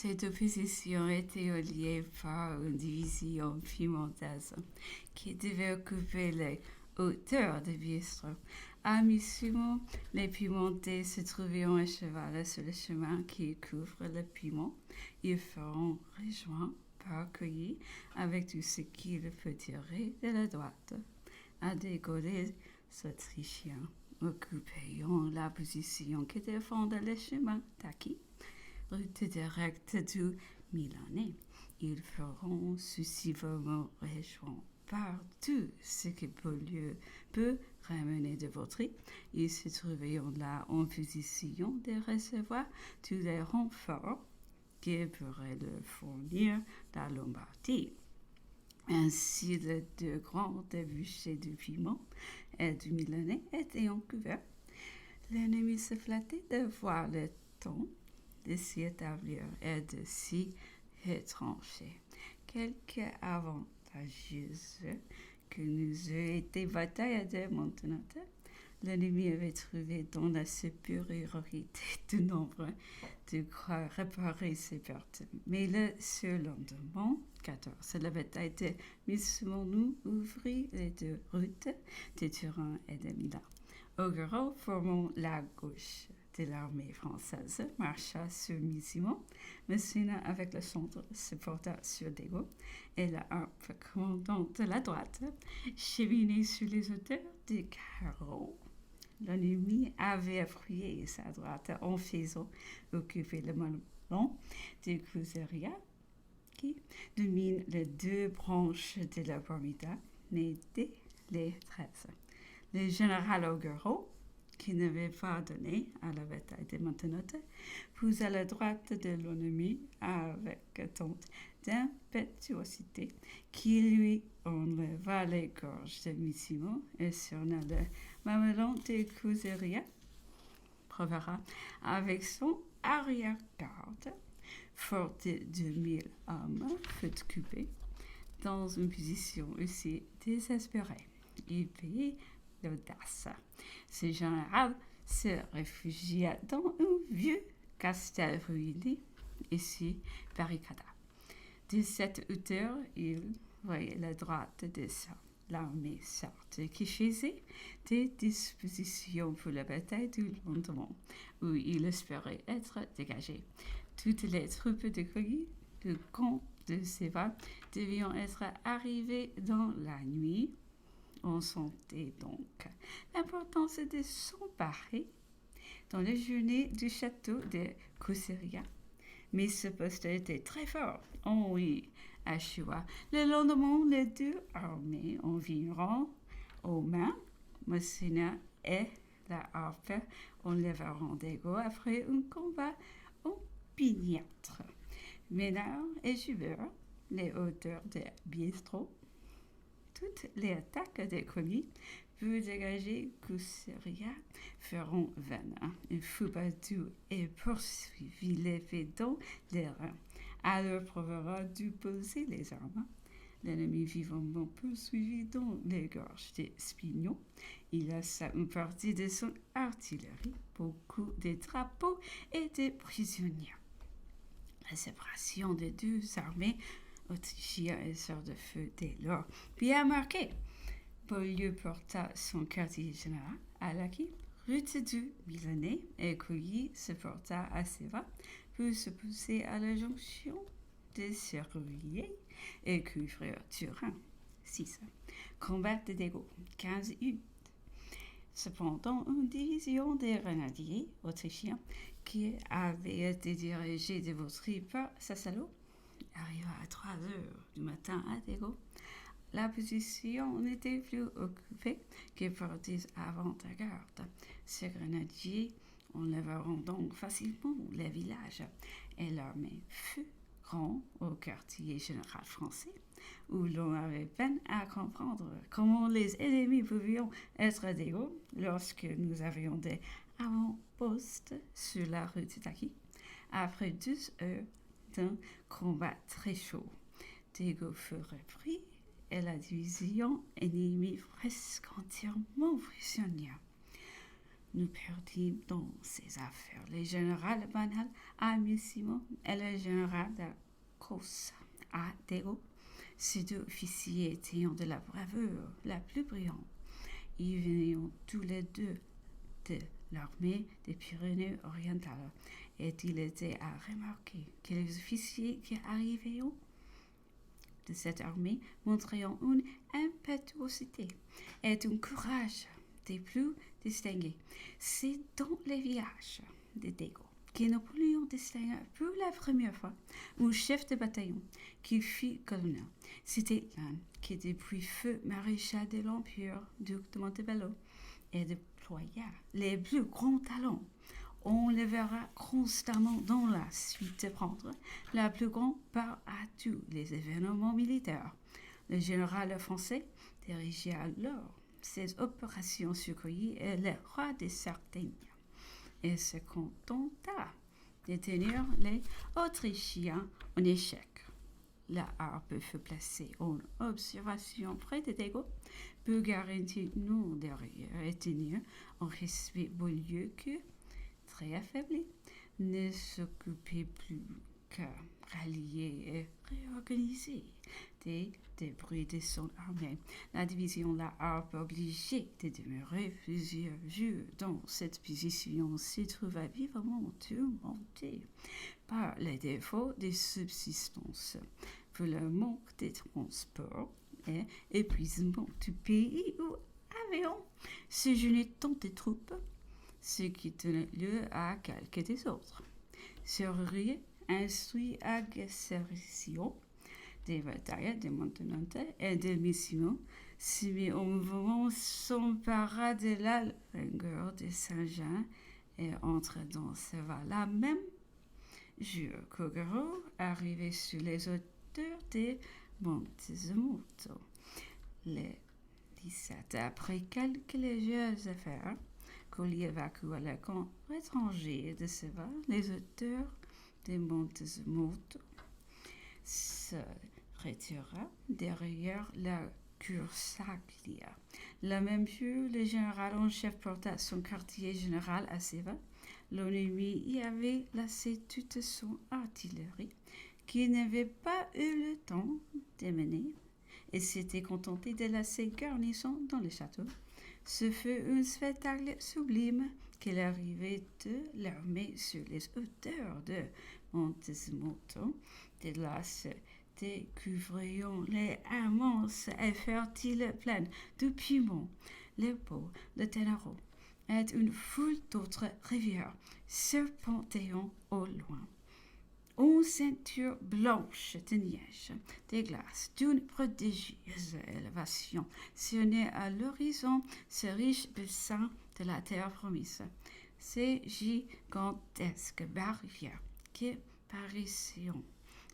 Cette opposition était liée par une division piémontaise qui devait occuper les hauteurs de Biestre. À mi-chemin, les Piémontais se trouvaient à cheval sur le chemin qui couvre le Piémont. Ils feront rejoints par Coilly avec tout ce qu'il peut tirer de la droite. À décoller, Autrichiens occupèrent la position qui défendait le chemin d'Aki. Route directe du Milanais. Ils feront successivement rejoints par tout ce que Beaulieu peut ramener de Vautry. Ils se trouveront là en position de recevoir tous les renforts qui pourraient leur fournir la Lombardie. Ainsi, les deux grands débouchés du Piémont et du Milanais étaient en couvert. L'ennemi se flattait de voir le temps de s'y établir et de s'y retrancher. Quelque avantageuse que nous eût été bataille de Montenot, l'ennemi avait trouvé dans la supériorité du nombre de quoi réparer ses pertes. Mais le surlendemain, 14, la bataille de Mismonu ouvrit les deux routes de Turin et de Milan. Augereau, formant la gauche de l'armée française, marcha sur Misimo. Messina, avec le centre, se porta sur Dego et la harpe commandant de la droite cheminait sur les hauteurs de Carreau. L'ennemi avait appuyé sa droite en faisant occuper le melon de Couseria qui domine les deux branches de la Bormida, née dès les 13. Le général Augereau, qui n'avait pas donné à la bataille de Montenot, poussa la droite de l'ennemi avec tant d'impétuosité qu'il lui enleva les gorges de Missimo et surna le mamelon de Couseria. Provera avec son arrière-garde, fort de 2000 hommes, fut occupé dans une position aussi désespérée. Il payait l'audace. Ce général se réfugia dans un vieux castel ruiné et s'y barricada. De cette hauteur, il voyait la droite de l'armée sarde qui faisait des dispositions pour la bataille du lendemain, où il espérait être dégagé. Toutes les troupes de Coilly, du camp de Séva, devaient être arrivées dans la nuit. On sentait donc l'importance de s'emparer dans les journées du château de Couseria. Mais ce poste était très fort. Oh oui, à Chua. Le lendemain, les deux armées environ aux mains. Messina et la harpe enlèveront Dego après un combat opiniâtre. Ménard et Joubert, les hauteurs de Biestro, toutes les attaques de Coilly pour dégager Couseria feront vaines. Il fut battu et poursuivi l'effet dans les reins. Alors Provera dut poser les armes. L'ennemi vivement poursuivi dans les gorges des Spignons. Il laissa une partie de son artillerie, beaucoup de drapeaux et de prisonniers. La séparation des deux armées autrichiens et sœurs de feu dès lors bien marquée. Beaulieu porta son quartier général à l'Aki, route du Milanais, et Coilly se porta à Séva pour se pousser à la jonction de Serrulier et couvrir Turin. 6. Combat de Dego, 15 août. Cependant, une division des grenadiers autrichiens qui avait été dirigée de Vautry par Sassalo arriva à 3 heures du matin à Dego. La position n'était plus occupée que par des avant-gardes. Ces grenadiers enlèveront donc facilement les villages et l'armée fut grande au quartier général français, où l'on avait peine à comprendre comment les ennemis pouvaient être des hauts lorsque nous avions des avant-postes sur la route d'Aki. Après 12 heures d'un combat très chaud, Dego fut repris et la division ennemie presque entièrement prisonnière. nous perdîmes dans ces affaires. Le général Banal Amissimo et le général de Cosa à Dego, ces deux officiers étaient de la bravoure la plus brillante. Ils venaient tous les deux de l'armée des Pyrénées-Orientales et il était à remarquer que les officiers qui arrivaient de cette armée montraient une impétuosité et un courage des plus distingués. C'est dans les villages de Dego que Napoléon distingua pour la première fois un chef de bataillon qui fit colonel. C'était l'un qui, depuis feu maréchal de l'Empire, duc de Montebello, et déploya les plus grands talents. On le verra constamment dans la suite de prendre la plus grande part à tous les événements militaires. Le général français dirigeait alors ses opérations secourries et le roi de Sardaigne et se contenta de tenir les Autrichiens en échec. La harpe fut placée en observation près de Dego pour garantir nous derrière et tenir en respect Beaulieu que, très affaibli, ne s'occupait plus qu'à rallier et réorganiser des débris de son armée. La division La Harpe, obligée de demeurer plusieurs jours dans cette position, se trouva vivement tourmentée par les défauts de subsistance, pour le manque de transport et épuisement du pays où avaient séjourné tant de troupes, ce qui donnait lieu à quelques désordres. Serrurier instruit à Gessercio des batailles de Montenonte et de Missimo, se mit en mouvement, s'empara de la longueur de Saint-Jean et entra dans ce val-là même jour qu'Augereau arrivait sur les hauteurs de Montezemolo. Le 17, après quelques légères affaires, Collier évacua le camp étranger de ce val, les hauteurs de Montezemolo se retira derrière la Cursaglia. Le même jour, le général en chef porta son quartier général à Séva. L'ennemi y avait laissé toute son artillerie, qui n'avait pas eu le temps de mener, et s'était contenté de laisser garnison dans le château. Ce fut un spectacle sublime que l'arrivée de l'armée sur les hauteurs de Montezemolo. De là se découvriront les immenses et fertiles plaines du Piémont, le Pô, le Ténaro, et une foule d'autres rivières serpentant au loin. Une ceinture blanche de neige, des glaces d'une prodigieuse élévation, sillonnait à l'horizon ce riche bassin de la terre promise. Ces gigantesques barrières qui paraissaient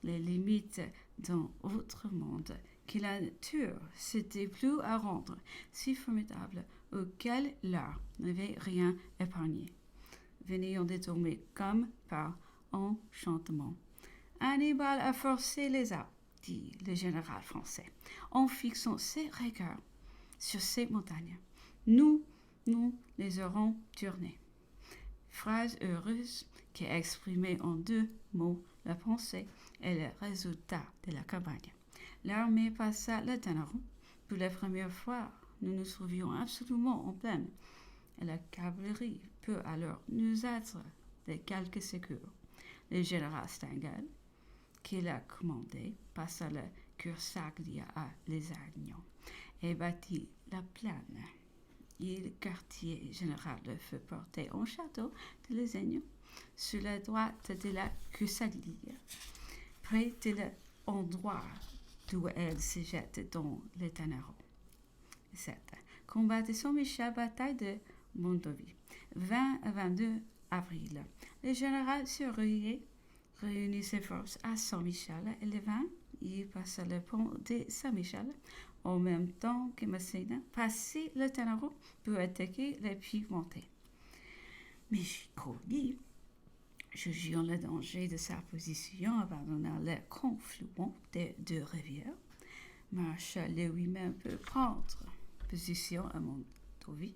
les limites d'un autre monde que la nature s'était plus à rendre si formidable, auquel l'art n'avait rien épargné. Venant détourner comme par enchantement. Hannibal a forcé les Alpes, dit le général français, en fixant ses regards sur ces montagnes. Nous les aurons tournées. Phrase heureuse qui exprimait en deux mots la pensée et le résultat de la campagne. L'armée passa le Ténaro. Pour la première fois, nous nous trouvions absolument en plaine, et la cavalerie peut alors nous être de quelque secours. Le général Stengel, qui l'a commandé, passa le Cursaglia à Lesagno et bâtit la plaine. Et le quartier général fut porté en château de Lesagno, sur la droite de la Cursaglia, près de l'endroit d'où elle se jette dans le Ténaro. 7. Combat de Saint-Michel, bataille de Mondovi, 20 à 22 avril. Le général Serrurier réunit ses forces à Saint-Michel et le 20, il passa le pont de Saint-Michel en même temps que Massena passait le Ténaro pour attaquer les Piémontais. Mais Gicordi, jugeant le danger de sa position, abandonna le confluent des deux rivières, marcha lui-même pour prendre position à Mondovi.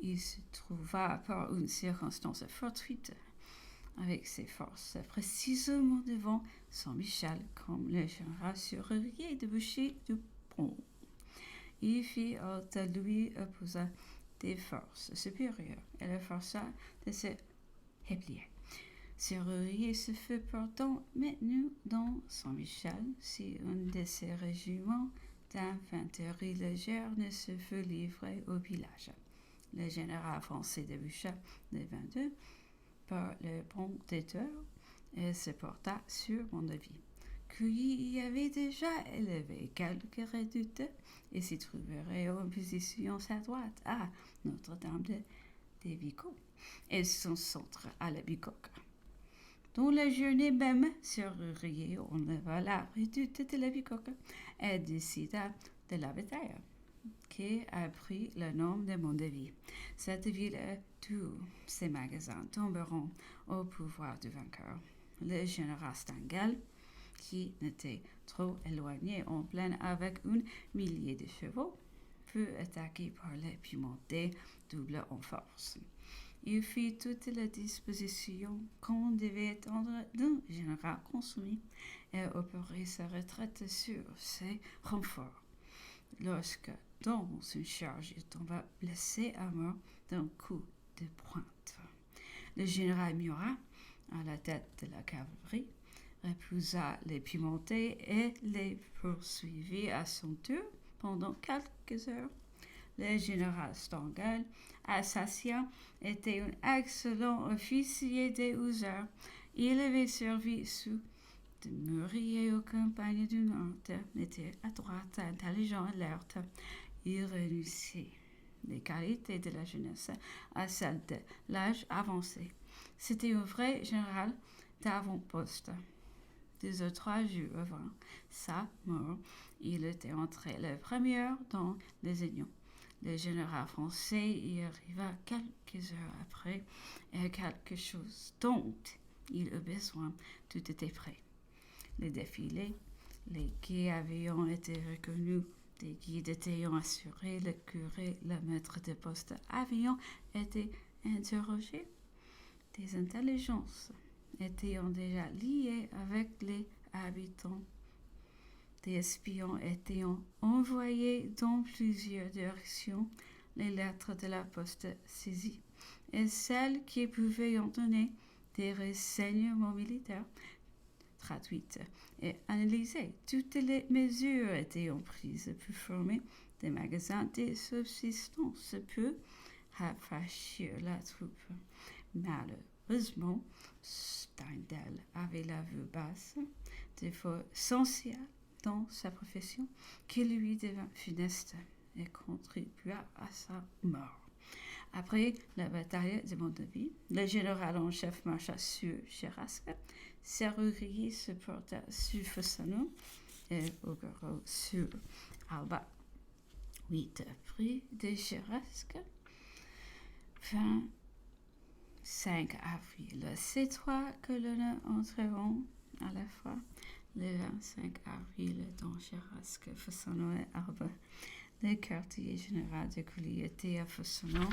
Il se trouva par une circonstance fortuite avec ses forces précisément devant Saint-Michel, comme le général serrurier de Boucher du Pont. Il fit halte à lui opposa des forces supérieures et le força de se replier. Serrurier se fut pourtant maintenu dans Saint-Michel si un de ses régiments d'infanterie légère ne se fut livré au village. Le général français de Boucher de 22 par le pont d'Éteur et se porta sur Mondeville, qui y avait déjà élevé quelques redoutes et s'y trouverait en position à droite à Notre-Dame des Bicots et son centre à la Bicoque. Dans la journée même, Serrurier enleva la redoute de la Bicoque et décida de la bataille, qui a pris le nom de Mondeville. Cette ville et tous ses magasins tomberont au pouvoir du vainqueur. Le général Stengel, qui n'était trop éloigné en plaine avec un millier de chevaux, fut attaqué par les Piémontais, double en force. Il fit toutes les dispositions qu'on devait attendre d'un général consommé et opérer sa retraite sur ses renforts. Lorsque, dans une charge, il tomba blessé à mort d'un coup de pointe. Le général Murat, à la tête de la cavalerie, repoussa les Piémontais et les poursuivit à son tour pendant quelques heures. Le général Stengel, assassin, était un excellent officier des hussards. Il avait servi sous de Murier aux campagnes du Nord, était adroit, intelligent, alerte. Il réunissait les qualités de la jeunesse à celles de l'âge avancé. C'était un vrai général d'avant-poste. 2 ou 3 jours avant sa mort, il était entré le premier dans les Unions. Le général français y arriva quelques heures après et quelque chose dont il eut besoin, tout était prêt. Le défilé, les quais avaient été reconnus, des guides ayant assuré, le curé, le maître de poste ayant été interrogés, des intelligences étant déjà liées avec les habitants. Des espions étaient envoyés dans plusieurs directions, les lettres de la poste saisies, et celles qui pouvaient en donner des renseignements militaires traduites et analysées. Toutes les mesures étaient prises pour former des magasins de subsistance pour rafraîchir la troupe. Malheureusement, Stendhal avait la vue basse, défaut essentiel dans sa profession qui lui devint funeste et contribua à sa mort. Après la bataille de Mondeville, le général en chef marcha sur Cherasque, Serrurier se porta sur Fossano et Augereau sur Alba. 8 prix de Cherasque. 25 avril, ces 3 colonnes entreront à la fois le 25 avril dans Cherasque, Fossano et Alba. Le quartier général de Coulier était à Fossano.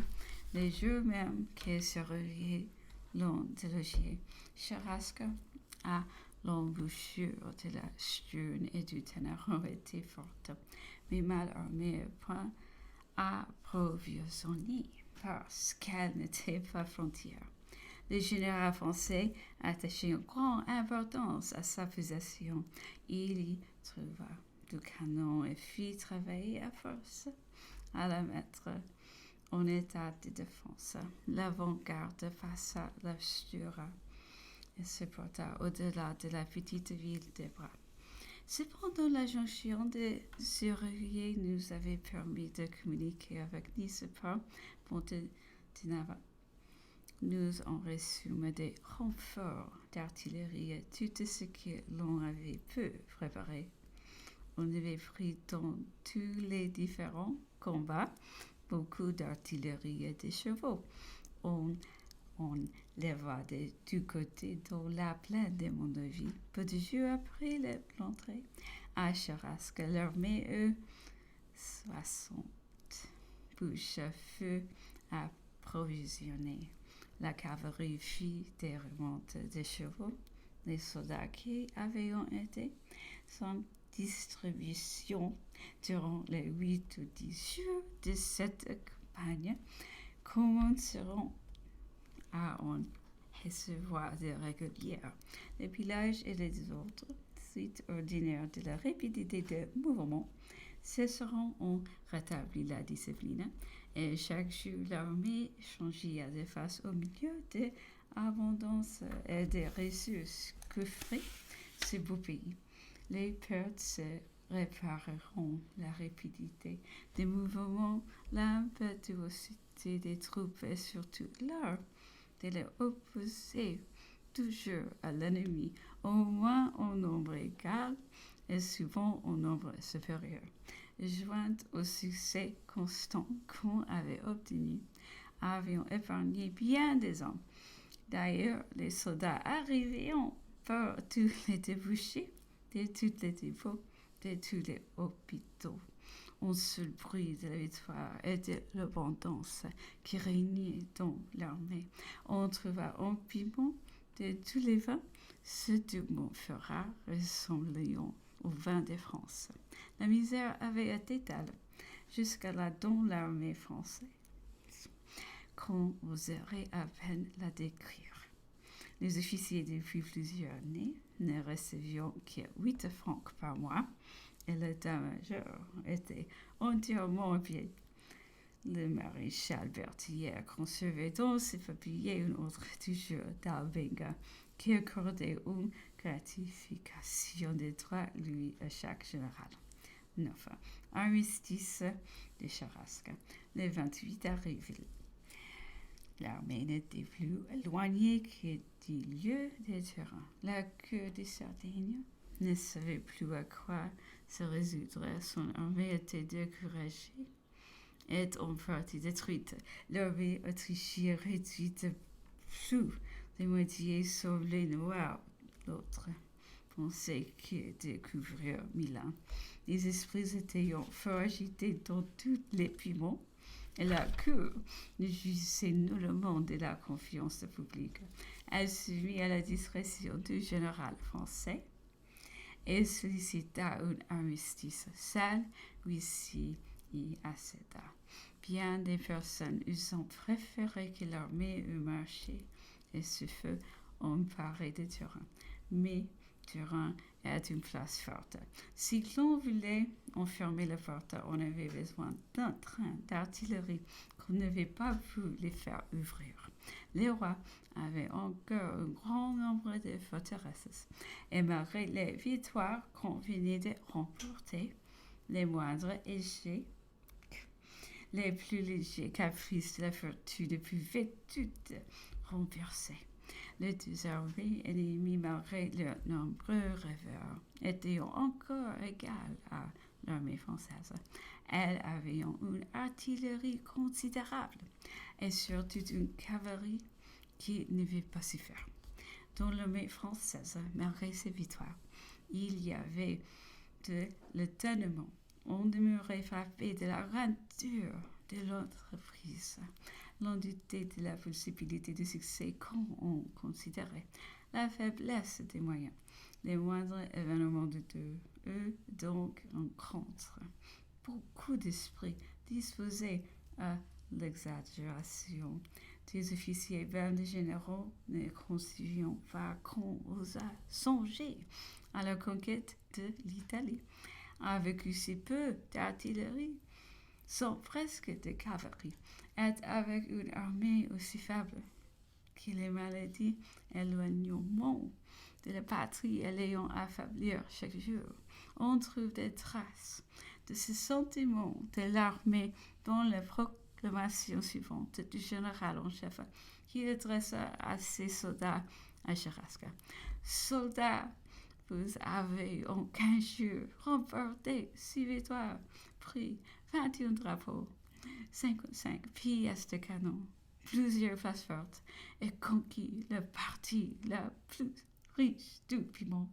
Les jours même que Serrurier l'ont délogé, Cherasque à l'embouchure de la Sturne et du Ténéron était forte, mais mal armée au point approvisionnée parce qu'elle n'était pas frontière. Le général français attachait une grande importance à sa possession. Il y trouva du canon et fit travailler à force à la mettre en état de défense. L'avant-garde passa la Stura et se porta au-delà de la petite ville de Bras. Cependant, la jonction de Serrurier nous avait permis de communiquer avec Nice par Pont-de-Nava. Nous en reçûmes des renforts d'artillerie et tout ce que l'on avait peu préparé. On avait pris dans tous les différents combats beaucoup d'artillerie et de chevaux. On leva du côté de la plaine de Mondeville. Peu de jours après l'entrée à Cherasque, l'armée 60 bouches-feu approvisionné. La cavalerie fit des remontes de chevaux. Les soldats qui avaient été sans distribution durant les 8 ou 10 jours de cette campagne commenceront à en recevoir de régulières. Les pillages et les autres sites ordinaires de la rapidité de mouvement cesseront en rétabli la discipline et chaque jour l'armée changeait de face au milieu de l'abondance et des ressources qu'offrait ce beau pays. Les pertes se répareront, la rapidité des mouvements, l'impétuosité des troupes et surtout l'art de les opposer toujours à l'ennemi, au moins en nombre égal et souvent en nombre supérieur. Jointe au succès constant qu'on avait obtenu, avions épargné bien des hommes. D'ailleurs, les soldats arrivaient par tous les débouchés, de tous les dépôts, de tous les hôpitaux. Un seul bruit de la victoire et de l'abondance qui régnait dans l'armée. On trouva un piment de tous les vins, ceux de Montferrat ressemblant au vin de France. La misère avait été telle, jusqu'à là dans l'armée française, qu'on oserait à peine la décrire. Les officiers depuis plusieurs années ne recevions que 8 francs par mois et l'état-major était entièrement en pied. Le maréchal Berthier conservait dans ses papiers une autre toujours d'Albenga qui accordait une gratification de 3 louis à chaque général. 9. Armistice de Charasca, le 28 avril. L'armée n'était plus éloignée que du lieu de terrain. La cour de Sardaigne ne savait plus à quoi se résoudre. Son armée était découragée et en partie détruite. L'armée autrichienne réduite de plus de moitié semblait noire. L'autre pensait que découvrir Milan. Les esprits étaient fort agités dans tous les piments. Et la cour ne jouissait nullement de la confiance publique. Elle se mit à la discrétion du général français et sollicita un armistice. Seul Huissier y accéda. Bien des personnes eussent préféré que l'armée eût marché et se fût emparée de Turin. Mais Turin est une place forte. Si l'on voulait enfermer la porte, on avait besoin d'un train d'artillerie qu'on n'avait pas pu les faire ouvrir. Les rois avaient encore un grand nombre de forteresses, et malgré les victoires qu'on venait de remporter, les moindres échecs, les plus légers caprices de la fortune les plus vêtues renversaient. Les deux armées ennemies, malgré leurs nombreux rêveurs, étaient encore égales à l'armée française. Elles avaient une artillerie considérable et surtout une cavalerie qui ne veut pas s'y faire. Dans l'armée française, malgré ses victoires, il y avait de l'étonnement. On demeurait frappé de la grandeur de l'entreprise. L'on doutait de la possibilité de succès quand on considérait la faiblesse des moyens. Les moindres événements de eux donc rencontrent beaucoup d'esprits disposés à l'exagération. Des officiers bien des généraux ne concevions pas qu'on osât songer à la conquête de l'Italie. Avec aussi peu d'artillerie, sans presque de cavalerie, et avec une armée aussi faible que les maladies éloignement de la patrie et l'ayant affaiblir chaque jour, on trouve des traces de ce sentiment de l'armée dans la proclamation suivante du général en chef qui adressa à ses soldats à Charasca. Soldats, vous avez en 15 jours remporté 6 victoires, pris 21 drapeaux, 55 pièces de canon, plusieurs places fortes et conquis la partie la plus riche du Piémont.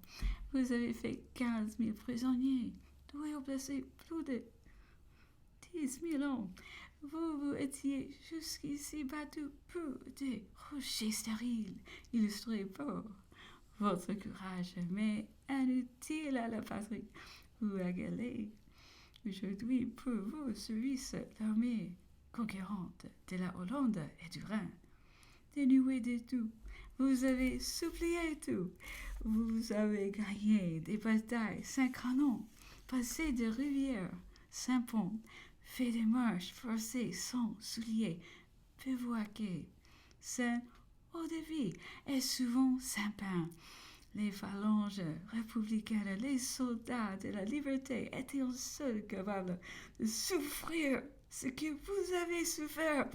Vous avez fait 15 000 prisonniers, tué ou blessé plus de 10 000 ans, vous étiez jusqu'ici battu pour des rochers stériles, illustrés par votre courage, mais inutile à la patrie. Vous égalez aujourd'hui pour vos services l'armée conquérante de la Hollande et du Rhin. Dénué de tout, vous avez supplié tout. Vous avez gagné des batailles sans canon, passé des rivières sans pont, fait des marches forcées sans souliers, bivouaqué sans eau de vie et souvent sans pain. Les phalanges républicaines, les soldats de la liberté étaient seuls capables de souffrir ce que vous avez souffert.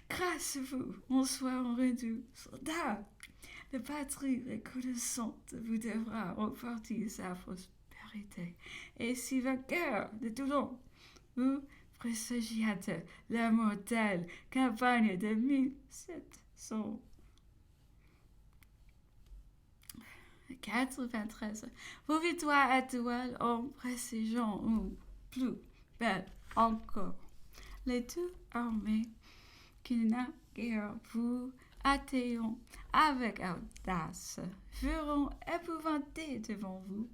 Grâce à vous, on soit rendu soldats. La patrie reconnaissante vous devra en partie sa prospérité. Et si vainqueur de Toulon, vous présagiate la mortelle campagne de 1793. Vos victoires actuelles en présageant une plus belle encore. Les deux armées qui naguère vous atteillons avec audace feront épouvanter devant vous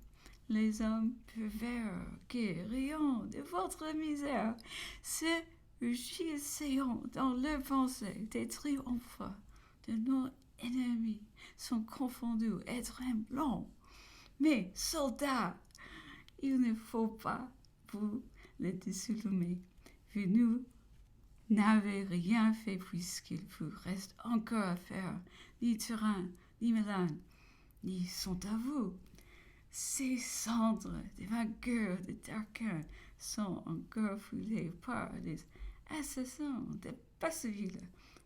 les hommes pervers qui, riant de votre misère, se réjouissent dans leur pensée des triomphes de nos ennemis sont confondus et tremblants. Mais, soldats, il ne faut pas vous les désolmer. Vous n'avez rien fait puisqu'il vous reste encore à faire. Ni Turin, ni Milan, ni sont à vous. Ces cendres des vainqueurs de Tarquin sont encore foulées par les assassins de Basseville.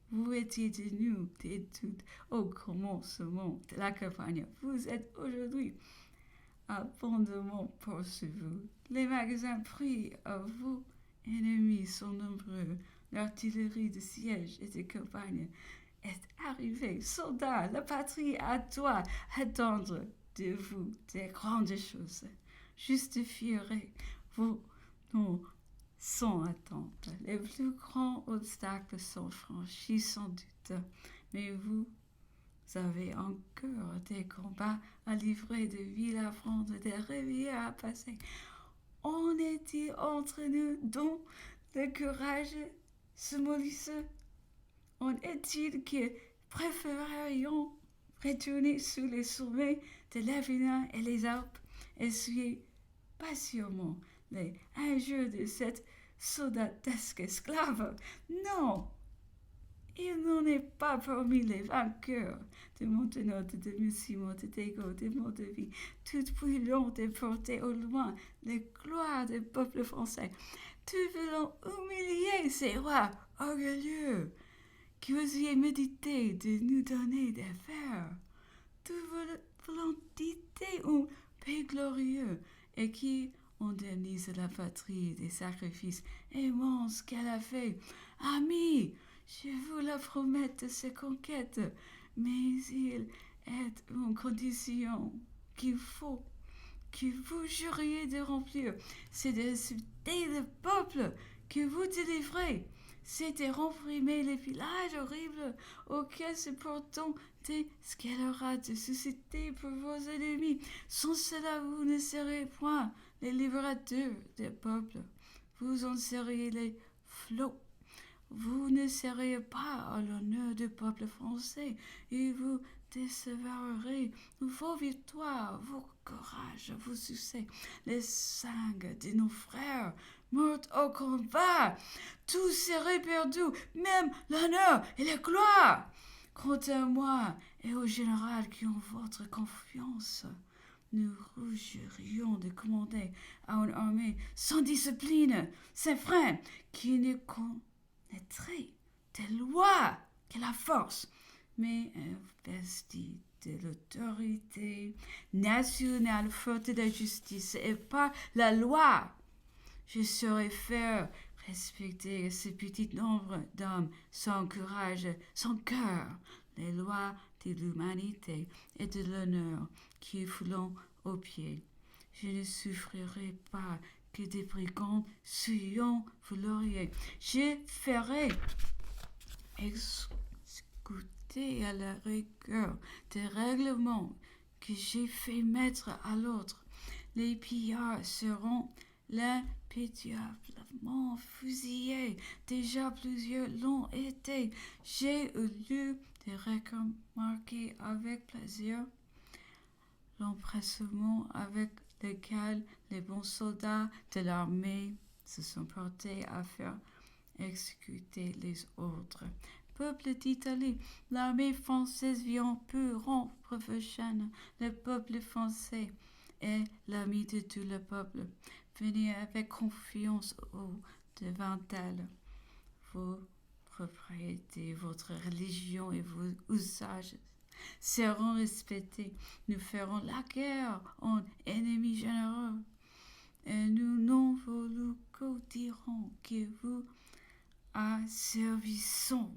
Vous étiez de nous des doutes au commencement de la campagne. Vous êtes aujourd'hui abondamment poursuivis. Les magasins pris à vos ennemis sont nombreux. L'artillerie de siège et de campagne est arrivée. Soldats, la patrie doit attendre de vous des grandes choses. Justifierez vos noms sans attente. Les plus grands obstacles sont franchis sans doute, mais vous avez encore des combats à livrer, des villes à prendre, des rivières à passer. En est-il entre nous dont le courage se mollissait? En est-il que préférerions retourner sous les sommets de l'Avenir et les Alpes, essuyer patiemment les injures de cette soldatesque esclave? Non! Il n'en est pas parmi les vainqueurs de Montenotte, de Musimon, de Dégo, de Monteville, toutes brûlantes et portées au loin les gloires du peuple français. Tout voulant humilier ces rois orgueilleux qui osaient méditer de nous donner des fers. Tout voulant dicter un pays glorieux et qui indemnise la patrie des sacrifices immenses qu'elle a faits. Amis, je vous la promets de ces conquêtes, mais il est une condition qu'il faut que vous juriez de remplir, c'est de respecter le peuple que vous délivrez, c'est de réprimer les villages horribles auxquels se portent ce qu'elle aura de susciter pour vos ennemis. Sans cela, vous ne serez point les libérateurs des peuples, vous en seriez les flots. Vous ne serez pas à l'honneur du peuple français et vous décevrez vos victoires, vos courages, vos succès, les sangs de nos frères morts au combat. Tout serait perdu, même l'honneur et la gloire. Quant à moi et au général qui ont votre confiance, nous rougirions de commander à une armée sans discipline, sans frein, qui ne connaîtrait des lois que la force, mais investie de l'autorité nationale forte de la justice et par la loi. Je saurais faire respecter ce petit nombre d'hommes sans courage, sans cœur, les lois de l'humanité et de l'honneur qui foulent aux pieds. Je ne souffrirai pas que des brigands souillons vous l'auriez. Je ferai exécuter à la rigueur des règlements que j'ai fait mettre à l'ordre. Les pillards seront impétuablement fusillés. Déjà plusieurs l'ont été. J'ai eu lieu de remarquer avec plaisir l'empressement avec lequel les bons soldats de l'armée se sont portés à faire exécuter les ordres. Peuple d'Italie, l'armée française vient peu rompre vos chaînes. Le peuple français est l'ami de tout le peuple. Venez avec confiance devant elle. Vos propriétés, votre religion et vos usages seront respectés. Nous ferons la guerre en ennemis généraux. Et nous non vous dirons que vous asservissons